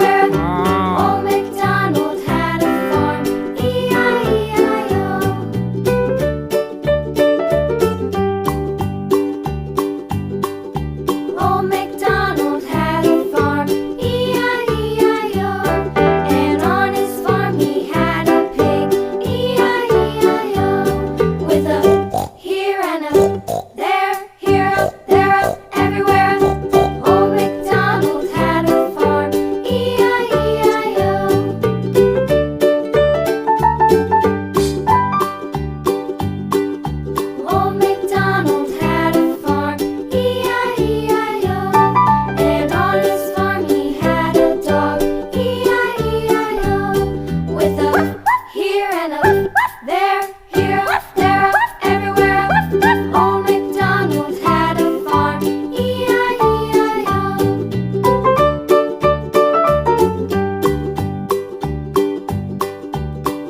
everywhere. Old MacDonald had a farm, E-I-E-I-O. Old MacDonald had a farm, E-I-E-I-O. And on his farm he had a pig, E-I-E-I-O. With a here and a there, here up, there up, everywhere. Old MacDonald had a farm, E-I-E-I-O. Old MacDonald had a farm, E-I-E-I-O. And on his farm he had a dog, E-I-E-I-O. With a here and a there, here up, there up, everywhere. Old MacDonald had a farm, E-I-E-I-O.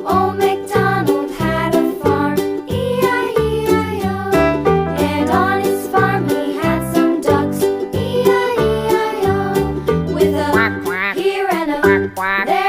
Old MacDonald had a farm, E-I-E-I-O. And on his farm he had some ducks, E-I-E-I-O. With a here and a there.